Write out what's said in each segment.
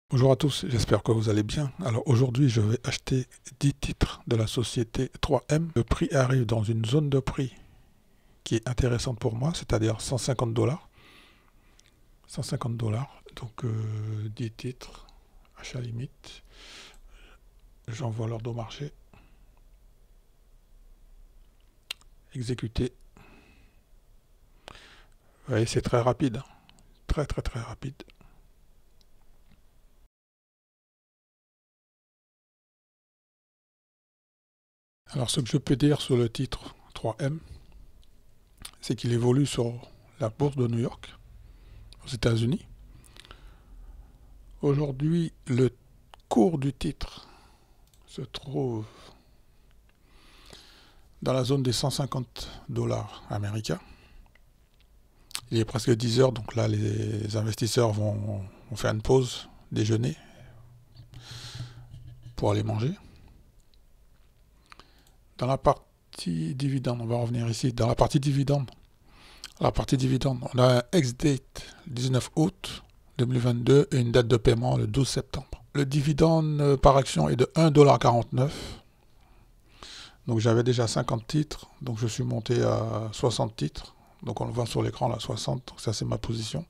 Bonjour à tous, j'espère que vous allez bien. Alors aujourd'hui, je vais acheter 10 titres de la société 3M. Le prix arrive dans une zone de prix qui est intéressante pour moi, c'est-à-dire 150 dollars. 150 dollars, donc 10 titres, achat limite. J'envoie l'ordre au marché. Exécuter. Vous voyez, c'est très rapide. Très rapide. Alors ce que je peux dire sur le titre 3M, c'est qu'il évolue sur la bourse de New York, aux États-Unis. Aujourd'hui, le cours du titre se trouve dans la zone des 150 dollars américains. Il est presque 10 heures, donc là les investisseurs vont faire une pause déjeuner pour aller manger. Dans la partie dividende, on va revenir ici, dans la partie dividende, on a un ex-date le 19 août 2022 et une date de paiement le 12 septembre. Le dividende par action est de 1,49 $. Donc j'avais déjà 50 titres, donc je suis monté à 60 titres. Donc on le voit sur l'écran là, 60, donc ça c'est ma position.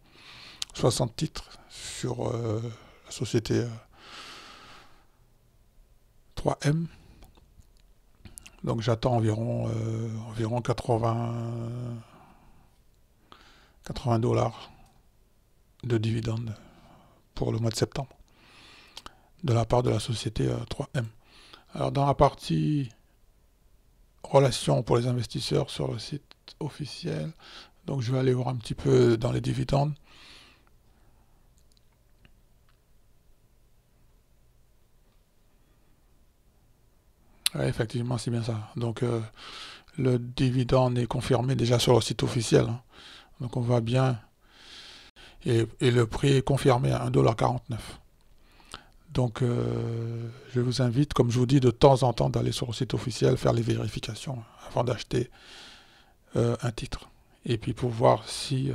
60 titres sur la société 3M. Donc j'attends environ 80 dollars de dividendes pour le mois de septembre de la part de la société 3M. Alors dans la partie relations pour les investisseurs sur le site officiel, donc je vais aller voir un petit peu dans les dividendes. Ouais, effectivement, c'est bien ça. Donc le dividende est confirmé déjà sur le site officiel, hein. Donc on voit bien. Et le prix est confirmé à 1,49 $. Donc je vous invite, comme je vous dis, de temps en temps d'aller sur le site officiel, faire les vérifications avant d'acheter un titre. Et puis pour voir si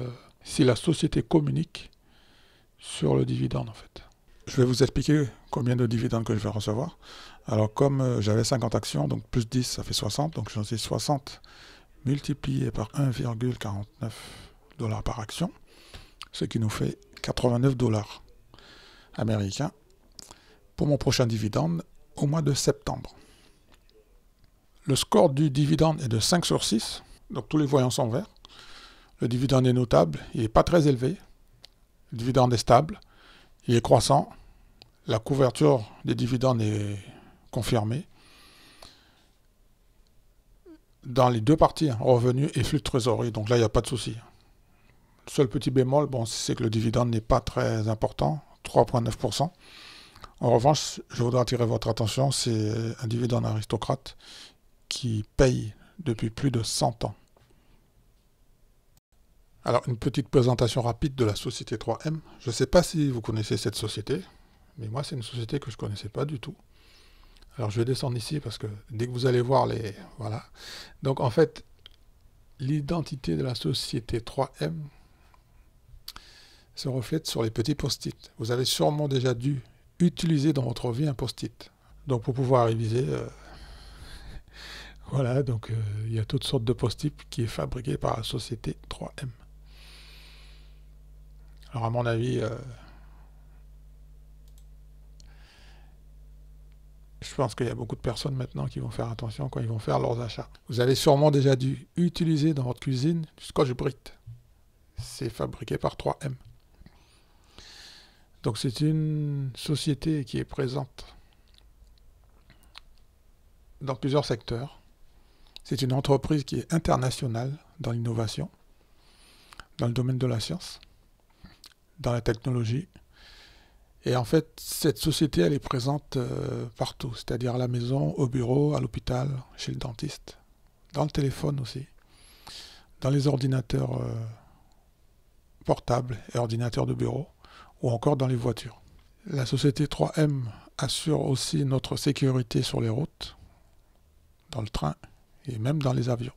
la société communique sur le dividende en fait. Je vais vous expliquer combien de dividendes que je vais recevoir. Alors comme j'avais 50 actions, donc plus 10 ça fait 60, donc j'en ai 60 multiplié par 1,49 $ par action, ce qui nous fait 89 dollars américains pour mon prochain dividende au mois de septembre. Le score du dividende est de 5 sur 6, donc tous les voyants sont verts. Le dividende est notable, il n'est pas très élevé. Le dividende est stable, il est croissant. La couverture des dividendes est confirmée. Dans les deux parties, revenus et flux de trésorerie, donc là il n'y a pas de souci. Le seul petit bémol, bon, c'est que le dividende n'est pas très important, 3,9%. En revanche, je voudrais attirer votre attention, c'est un dividende aristocrate qui paye depuis plus de 100 ans. Alors, une petite présentation rapide de la société 3M. Je ne sais pas si vous connaissez cette société, mais moi, c'est une société que je ne connaissais pas du tout. Alors, je vais descendre ici parce que dès que vous allez voir les... Voilà. Donc, en fait, l'identité de la société 3M se reflète sur les petits post-it. Vous avez sûrement déjà dû utiliser dans votre vie un post-it. Donc, pour pouvoir réviser... Voilà, donc il y a toutes sortes de post-it qui est fabriqué par la société 3M. Alors à mon avis, je pense qu'il y a beaucoup de personnes maintenant qui vont faire attention quand ils vont faire leurs achats. Vous avez sûrement déjà dû utiliser dans votre cuisine du Scotch-Brite. C'est fabriqué par 3M. Donc c'est une société qui est présente dans plusieurs secteurs. C'est une entreprise qui est internationale dans l'innovation, dans le domaine de la science, dans la technologie. Et en fait, cette société, elle est présente partout, c'est-à-dire à la maison, au bureau, à l'hôpital, chez le dentiste, dans le téléphone aussi, dans les ordinateurs portables et ordinateurs de bureau, ou encore dans les voitures. La société 3M assure aussi notre sécurité sur les routes, dans le train et même dans les avions.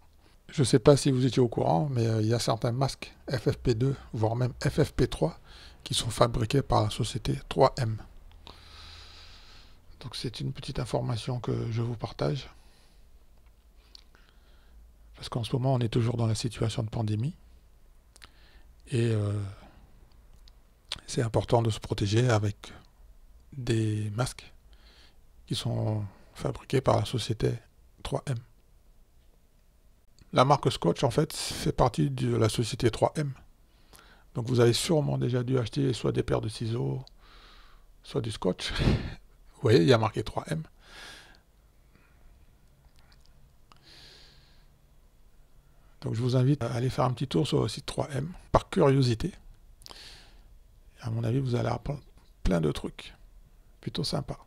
Je ne sais pas si vous étiez au courant, mais il y a certains masques FFP2, voire même FFP3, qui sont fabriqués par la société 3M. Donc c'est une petite information que je vous partage. Parce qu'en ce moment, on est toujours dans la situation de pandémie. Et c'est important de se protéger avec des masques qui sont fabriqués par la société 3M. La marque Scotch, en fait, fait partie de la société 3M. Donc vous avez sûrement déjà dû acheter soit des paires de ciseaux, soit du Scotch. Vous voyez, il y a marqué 3M. Donc je vous invite à aller faire un petit tour sur le site 3M, par curiosité. À mon avis, vous allez apprendre plein de trucs plutôt sympas.